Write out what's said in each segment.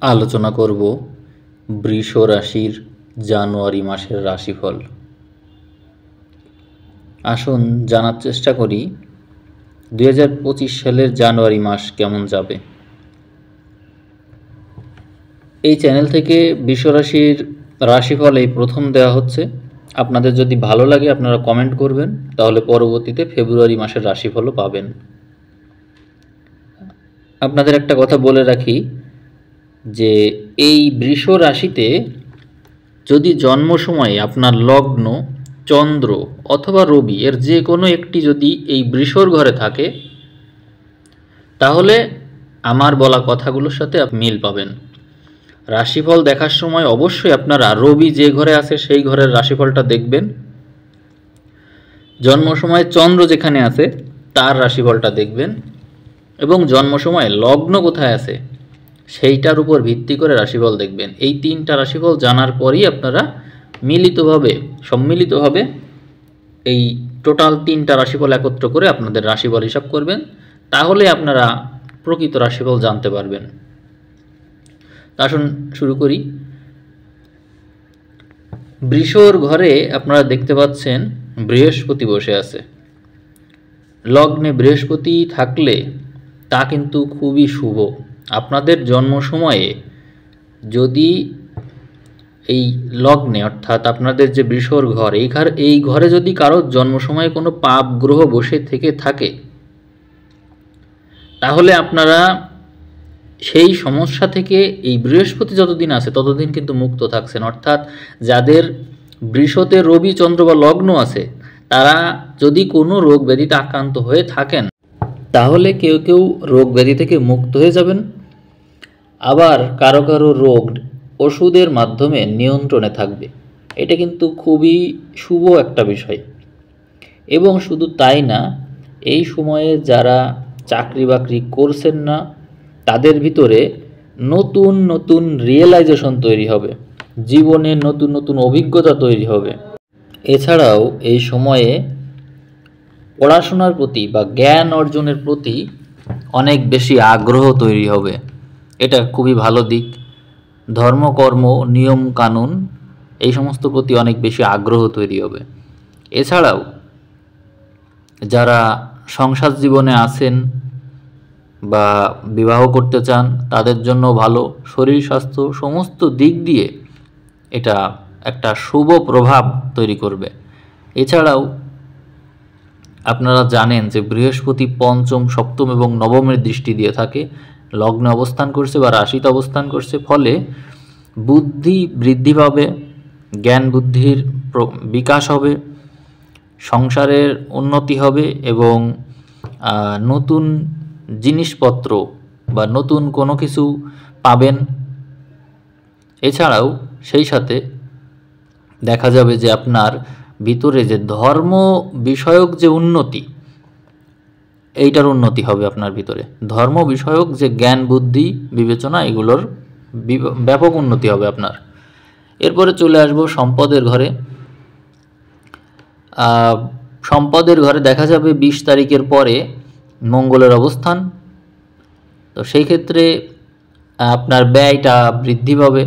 আলোচনা করব বৃষ রাশির জানুয়ারি মাসের রাশিফল। আসুন জানার চেষ্টা করি 2025 সালের জানুয়ারি মাস কেমন যাবে। এই চ্যানেল থেকে বৃষ রাশির রাশিফল এই প্রথম দেওয়া হচ্ছে। আপনাদের যদি ভালো লাগে আপনারা কমেন্ট করবেন, তাহলে পরবর্তীতে ফেব্রুয়ারি মাসের রাশিফলও পাবেন। আপনাদের একটা কথা বলে রাখি যে এই বৃষ রাশিতে যদি জন্ম সময়ে আপনার লগ্ন, চন্দ্র অথবা রবি এর যে কোনো একটি যদি এই বৃষর ঘরে থাকে, তাহলে আমার বলা কথাগুলোর সাথে মিল পাবেন। রাশিফল দেখার সময় অবশ্যই আপনারা রবি যে ঘরে আছে সেই ঘরের রাশিফলটা দেখবেন, জন্ম সময় চন্দ্র যেখানে আছে তার রাশিফলটা দেখবেন, এবং জন্ম সময় লগ্ন কোথায় আছে সেইটার উপর ভিত্তি করে রাশিফল দেখবেন। এই তিনটা রাশিফল জানার পরই আপনারা সম্মিলিতভাবে এই টোটাল তিনটা রাশিফল একত্র করে আপনাদের রাশিফল হিসাব করবেন, তাহলে আপনারা প্রকৃত রাশিফল জানতে পারবেন। আসুন শুরু করি। বৃষর ঘরে আপনারা দেখতে পাচ্ছেন বৃহস্পতি বসে আছে। লগ্নে বৃহস্পতি থাকলে তা কিন্তু খুবই শুভ। আপনাদের জন্ম সময়ে যদি এই লগ্নে অর্থাৎ আপনাদের যে বৃষর ঘর, এই ঘরে যদি কারোর জন্ম সময়ে কোনো পাপ গ্রহ বসে থেকে থাকে, তাহলে আপনারা সেই সমস্যা থেকে এই বৃহস্পতি যতদিন আছে ততদিন কিন্তু মুক্ত থাকছেন। অর্থাৎ যাদের বৃষতে রবি, চন্দ্র বা লগ্ন আছে, তারা যদি কোনো রোগ ব্যাধিতে আক্রান্ত হয়ে থাকেন, তাহলে কেউ কেউ রোগ ব্যাধি থেকে মুক্ত হয়ে যাবেন। আবার কারো কারো রোগ ওষুধের মাধ্যমে নিয়ন্ত্রণে থাকবে। এটা কিন্তু খুবই শুভ একটা বিষয়। এবং শুধু তাই না, এই সময়ে যারা চাকরি বাকরি করছেন না, তাদের ভিতরে নতুন নতুন রিয়েলাইজেশন তৈরি হবে, জীবনে নতুন নতুন অভিজ্ঞতা তৈরি হবে। এছাড়াও এই সময়ে পড়াশোনার প্রতি বা জ্ঞান অর্জনের প্রতি অনেক বেশি আগ্রহ তৈরি হবে। এটা খুবই ভালো দিক। ধর্মকর্ম, নিয়ম কানুন এই সমস্ত প্রতি অনেক বেশি আগ্রহ তৈরি হবে। এছাড়াও যারা সংসার জীবনে আছেন বা বিবাহ করতে চান, তাদের জন্য ভালো। শরীর স্বাস্থ্য সমস্ত দিক দিয়ে এটা একটা শুভ প্রভাব তৈরি করবে। এছাড়াও আপনারা জানেন যে বৃহস্পতি পঞ্চম, সপ্তম এবং নবমের দৃষ্টি দিয়ে থাকে। লগ্নে অবস্থান করছে বা রাশিতে অবস্থান করছে, ফলে বুদ্ধি বৃদ্ধি পাবে, জ্ঞান বুদ্ধির বিকাশ হবে, সংসারের উন্নতি হবে এবং নতুন জিনিসপত্র বা নতুন কোনো কিছু পাবেন। এছাড়াও সেই সাথে দেখা যাবে যে আপনার ভিতরে যে ধর্ম বিষয়ক যে উন্নতি, এইটার উন্নতি হবে আপনার ভিতরে। ধর্ম বিষয়ক যে জ্ঞান বুদ্ধি বিবেচনা, এগুলোর ব্যাপক উন্নতি হবে আপনার। এরপরে চলে আসবো সম্পদের ঘরে। সম্পদের ঘরে দেখা যাবে 20 তারিখের পরে মঙ্গলের অবস্থান। তো সেই ক্ষেত্রে আপনার ব্যয়টা বৃদ্ধি পাবে।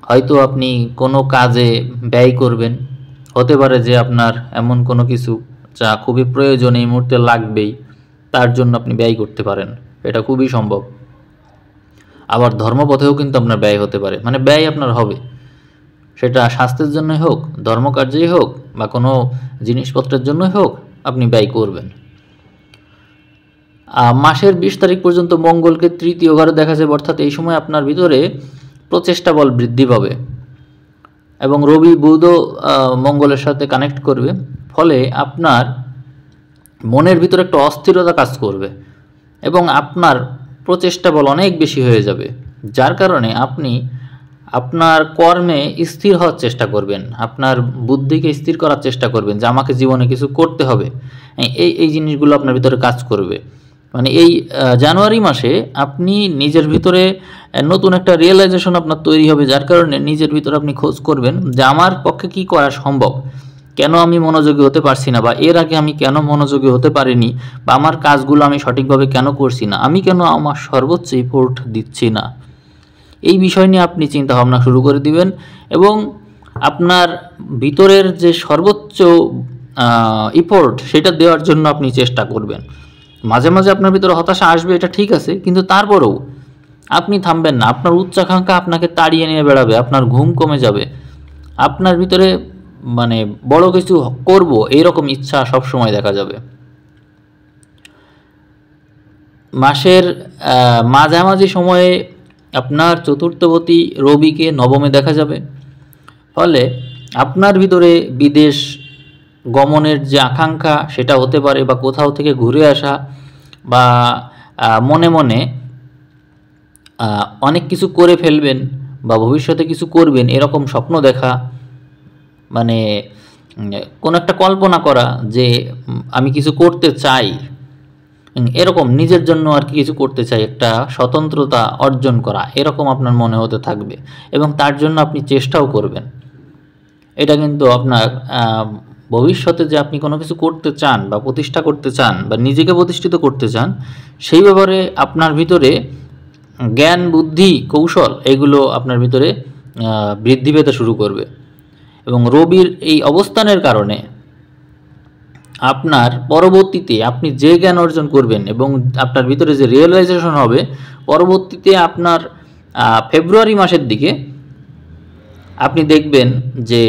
হয়তো আপনি কোনো কাজে ব্যয় করবেন, হতে পারে যে আপনার এমন কোনো কিছু যা খুবই প্রয়োজন, এই মুহূর্তে লাগবেই, তার জন্য আপনি ব্যয় করতে পারেন, এটা খুবই সম্ভব। আবার ধর্মপথেও কিন্তু আপনার ব্যয় হতে পারে, মানে ব্যয় আপনার হবে, সেটা স্বাস্থ্যের জন্যই হোক, ধর্মকার্যেই হোক বা কোনো জিনিসপত্রের জন্যই হোক, আপনি ব্যয় করবেন। মাসের 20 তারিখ পর্যন্ত মঙ্গলকে তৃতীয় ঘরে দেখা যাবে, অর্থাৎ এই সময় আপনার ভিতরে প্রচেষ্টা বল বৃদ্ধি পাবে এবং রবি বুধও মঙ্গলের সাথে কানেক্ট করবে, ফলে আপনার মনের ভিতরে একটা অস্থিরতা কাজ করবে এবং আপনার প্রচেষ্টা বল অনেক বেশি হয়ে যাবে, যার কারণে আপনি আপনার কর্মে স্থির হওয়ার চেষ্টা করবেন, আপনার বুদ্ধিকে স্থির করার চেষ্টা করবেন যে আমাকে জীবনে কিছু করতে হবে। এই জিনিসগুলো আপনার ভিতরে কাজ করবে। মানে এই জানুয়ারি মাসে আপনি নিজের ভিতরে নতুন একটা রিয়েলাইজেশন আপনার তৈরি হবে, যার কারণে নিজের ভিতরে আপনি খোঁজ করবেন যে আমার পক্ষে কি করা সম্ভব, কেন আমি মনোযোগী হতে পারছি না, বা এর আগে আমি কেন মনোযোগী হতে পারিনি, বা আমার কাজগুলো আমি সঠিকভাবে কেন করছি না, আমি কেন আমার সর্বোচ্চ এফোর্ট দিচ্ছি না। এই বিষয় নিয়ে আপনি চিন্তা ভাবনা শুরু করে দিবেন এবং আপনার ভিতরের যে সর্বোচ্চ ইফোর্ট সেটা দেওয়ার জন্য আপনি চেষ্টা করবেন। মাঝে মাঝে আপনার ভিতরে হতাশা আসবে, এটা ঠিক আছে, কিন্তু তারপরেও আপনি থামবেন না। আপনার উচ্চাকাঙ্ক্ষা আপনাকে তাড়িয়ে নিয়ে বেড়াবে, আপনার ঘুম কমে যাবে, আপনার ভিতরে মানে বড় কিছু করব এইরকম ইচ্ছা সবসময় দেখা যাবে। মাসের মাঝামাঝি সময়ে আপনার চতুর্থপতি রবিকে নবমে দেখা যাবে, ফলে আপনার ভিতরে বিদেশ গমনের যে আকাঙ্ক্ষা সেটা হতে পারে, বা কোথাও থেকে ঘুরে আসা, বা মনে মনে অনেক কিছু করে ফেলবেন বা ভবিষ্যতে কিছু করবেন এরকম স্বপ্ন দেখা, মানে কোনো একটা কল্পনা করা যে আমি কিছু করতে চাই, এরকম নিজের জন্য আর কি কিছু করতে চাই, একটা স্বতন্ত্রতা অর্জন করা, এরকম আপনার মনে হতে থাকবে এবং তার জন্য আপনি চেষ্টাও করবেন। এটা কিন্তু আপনার ভবিষ্যতে যে আপনি কোনো কিছু করতে চান বা প্রতিষ্ঠা করতে চান বা নিজেকে প্রতিষ্ঠিত করতে চান, সেই ব্যাপারে আপনার ভিতরে জ্ঞান, বুদ্ধি, কৌশল এগুলো আপনার ভিতরে বৃদ্ধি পেতে শুরু করবে। এবং রবির এই অবস্থানের কারণে আপনার পরবর্তীতে আপনি যে জ্ঞান অর্জন করবেন এবং আপনার ভিতরে যে রিয়েলাইজেশন হবে, পরবর্তীতে আপনার ফেব্রুয়ারি মাসের দিকে আপনি দেখবেন যে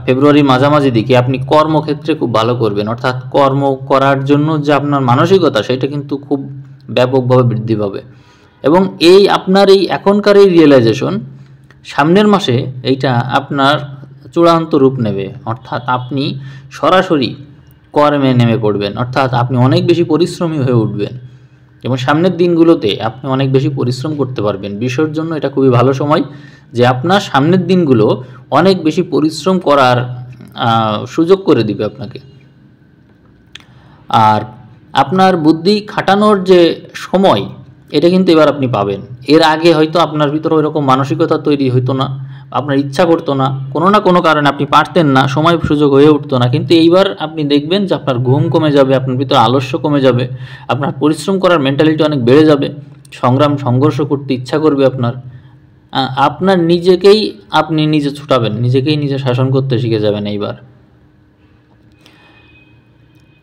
ফেব্রুয়ারির মাঝামাঝি দিকে আপনি কর্মক্ষেত্রে খুব ভালো করবেন, অর্থাৎ কর্ম করার জন্য যে আপনার মানসিকতা সেটা কিন্তু খুব ব্যাপকভাবে বৃদ্ধি পাবে। এবং এই আপনার এই এখনকার এই রিয়েলাইজেশন সামনের মাসে এইটা আপনার চূড়ান্ত রূপ নেবে, অর্থাৎ আপনি সরাসরি কর্মে নেমে পড়বেন, অর্থাৎ আপনি অনেক বেশি পরিশ্রমী হয়ে উঠবেন এবং সামনের দিনগুলোতে আপনি অনেক বেশি পরিশ্রম করতে পারবেন। বিষয়ের জন্য এটা খুবই ভালো সময় যে আপনার সামনের দিনগুলো অনেক বেশি পরিশ্রম করার সুযোগ করে দিবে আপনাকে। আর আপনার বুদ্ধি খাটানোর যে সময় এটা কিন্তু এবার আপনি পাবেন। এর আগে হয়তো আপনার ভিতরে ওইরকম মানসিকতা তৈরি হইতো না, আপনার ইচ্ছা করতো না, কোনো না কোনো কারণে আপনি পারতেন না, সময় সুযোগ হয়ে উঠতো না, কিন্তু এইবার আপনি দেখবেন যে আপনার ঘুম কমে যাবে, আপনার ভিতরে আলস্য কমে যাবে, আপনার পরিশ্রম করার মেন্টালিটি অনেক বেড়ে যাবে, সংগ্রাম সংঘর্ষ করতে ইচ্ছা করবে আপনার নিজেকেই আপনি নিজে ছুটাবেন, নিজেকেই নিজে শাসন করতে শিখে যাবেন এইবার।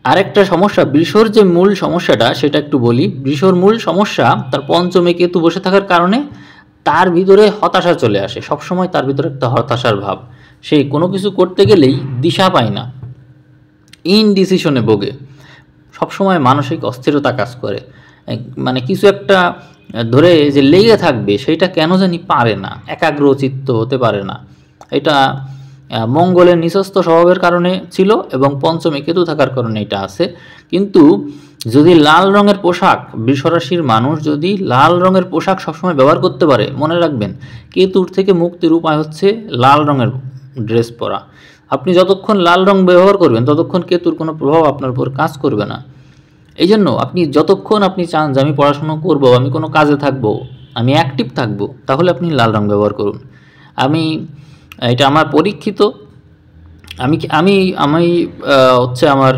আরেকটা সমস্যা, বৃষর যে মূল সমস্যাটা সেটা একটু বলি। বৃষর মূল সমস্যা তার পঞ্চমে কেতু বসে থাকার কারণে তার ভিতরে হতাশা চলে আসে, সবসময় তার ভিতরে একটা হতাশার ভাব, সে কোনো কিছু করতে গেলেই দিশা পায় না, ইনডিসিশনে ভোগে, সবসময় মানসিক অস্থিরতা কাজ করে, মানে কিছু একটা ধরে যে লেগে থাকবে সেটা কেন জানি পারে না, একাগ্রচিত্ত হতে পারে না। এটা মঙ্গলের নিঃস্ব স্বভাবের কারণে ছিল এবং পঞ্চমে কেতু থাকার কারণে এটা আছে। কিন্তু যদি লাল রঙের পোশাক, বৃষরাশির মানুষ যদি লাল রঙের পোশাক সবসময় ব্যবহার করতে পারে, মনে রাখবেন কেতুর থেকে মুক্তির উপায় হচ্ছে লাল রঙের ড্রেস পরা। আপনি যতক্ষণ লাল রং ব্যবহার করবেন ততক্ষণ কেতুর কোনো প্রভাব আপনার উপর কাজ করবে না। এই জন্য আপনি যতক্ষণ আপনি চান যে আমি পড়াশুনো করব, আমি কোনো কাজে থাকব, আমি অ্যাক্টিভ থাকব, তাহলে আপনি লাল রং ব্যবহার করুন। এটা আমার পরীক্ষিত, আমি আমি আমি হচ্ছে আমার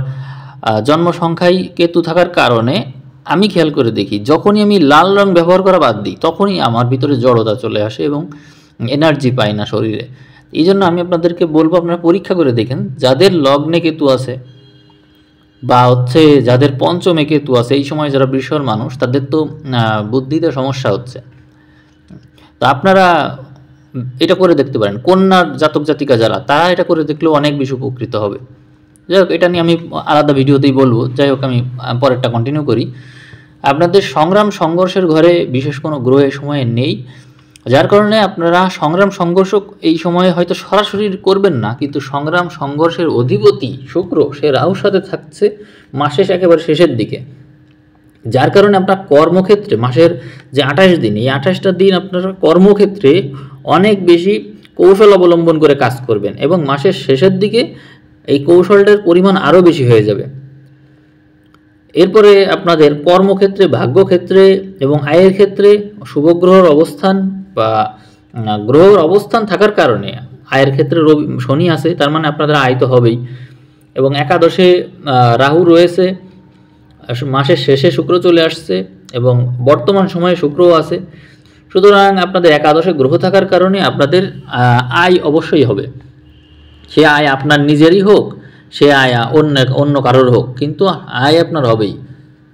জন্ম সংখ্যায় কেতু থাকার কারণে আমি খেয়াল করে দেখি যখনই আমি লাল রং ব্যবহার করা বাদ দিই তখনই আমার ভিতরে জড়তা চলে আসে এবং এনার্জি পাই না শরীরে। এই জন্য আমি আপনাদেরকে বলবো আপনারা পরীক্ষা করে দেখেন, যাদের লগ্নে কেতু আছে বা হচ্ছে যাদের পঞ্চমে কেতু আছে, এই সময় যারা বৃষর মানুষ তাদের তো বুদ্ধিতে সমস্যা হচ্ছে, তো আপনারা এটা করে দেখতে পারেন। কন্যার জাতক জাতিকা যারা, তারা এটা করে দেখলেও অনেক বেশি উপকৃত হবে। যাই হোক, এটা নিয়ে আমি আলাদা ভিডিওতেই বলবো। যাই হোক, আমি পরেরটা কন্টিনিউ করি। আপনাদের সংগ্রাম সংঘর্ষের ঘরে বিশেষ কোনো গ্রহ এই সময়ে নেই, যার কারণে আপনারা সংগ্রাম সংঘর্ষ এই সময়ে হয়তো সরাসরি করবেন না, কিন্তু সংগ্রাম সংঘর্ষের অধিপতি শুক্র সে রাহুর সাথে থাকছে মাসের একেবারে শেষের দিকে, যার কারণে আপনার কর্মক্ষেত্রে মাসের যে 28 দিন, এই 28টা দিন আপনারা কর্মক্ষেত্রে অনেক বেশি কৌশল অবলম্বন করে কাজ করবেন এবং মাসের শেষের দিকে এই কৌশলটার পরিমাণ আরও বেশি হয়ে যাবে। এরপরে আপনাদের কর্মক্ষেত্রে, ভাগ্যক্ষেত্রে এবং আয়ের ক্ষেত্রে শুভগ্রহর অবস্থান বা গ্রহর অবস্থান থাকার কারণে আয়ের ক্ষেত্রে শনি আছে, তার মানে আপনাদের আয় তো হবেই। এবং একাদশে রাহু রয়েছে, মাসের শেষে শুক্র চলে আসছে এবং বর্তমান সময়ে শুক্রও আছে। সুতরাং আপনাদের একাদশে গ্রহ থাকার কারণে আপনাদের আয় অবশ্যই হবে। সে আয় আপনার নিজেরই হোক, সে আয় অন্য কারোর হোক, কিন্তু আয় আপনার হবেই,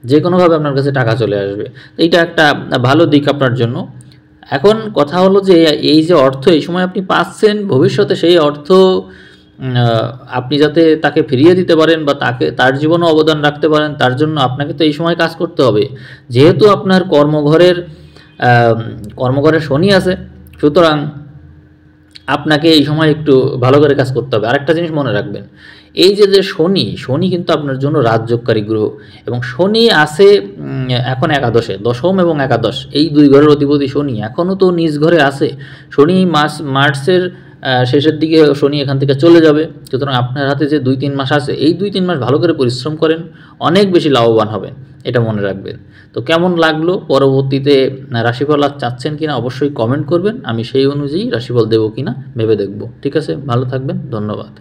যে কোনোভাবে আপনার কাছে টাকা চলে আসবে। তো এইটা একটা ভালো দিক আপনার জন্য। এখন কথা হলো যে এই যে অর্থ এই সময় আপনি পাচ্ছেন, ভবিষ্যতে সেই অর্থ আপনি যাতে তাকে ফিরিয়ে দিতে পারেন বা তার জীবনে অবদান রাখতে পারেন, তার জন্য আপনাকে তো এই সময় কাজ করতে হবে। যেহেতু আপনার কর্মঘরে শনি আছে, সুতরাং আপনাকে এই সময় একটু ভালো করে কাজ করতে হবে। আরেকটা জিনিস মনে রাখবেন, এই যে শনি কিন্তু আপনার জন্য রাজযোগকারী গ্রহ, এবং শনি আছে এখন একাদশে, দশম এবং একাদশ, এই দুই ঘরের অধিপতি শনি এখনও তো নিজ ঘরে আছে। শনি মার্চের শেষের দিকে শনি এখান থেকে চলে যাবে। সুতরাং আপনার হাতে যে 2-3 মাস আছে, এই 2-3 মাস ভালো করে পরিশ্রম করেন, অনেক বেশি লাভবান হবেন, এটা মনে রাখবেন। তো কেমন লাগলো, পরবর্তীতে রাশিফল আর চাচ্ছেন কিনা অবশ্যই কমেন্ট করবেন, আমি সেই অনুযায়ী রাশিফল দেবো কিনা ভেবে দেখব। ঠিক আছে, ভালো থাকবেন, ধন্যবাদ।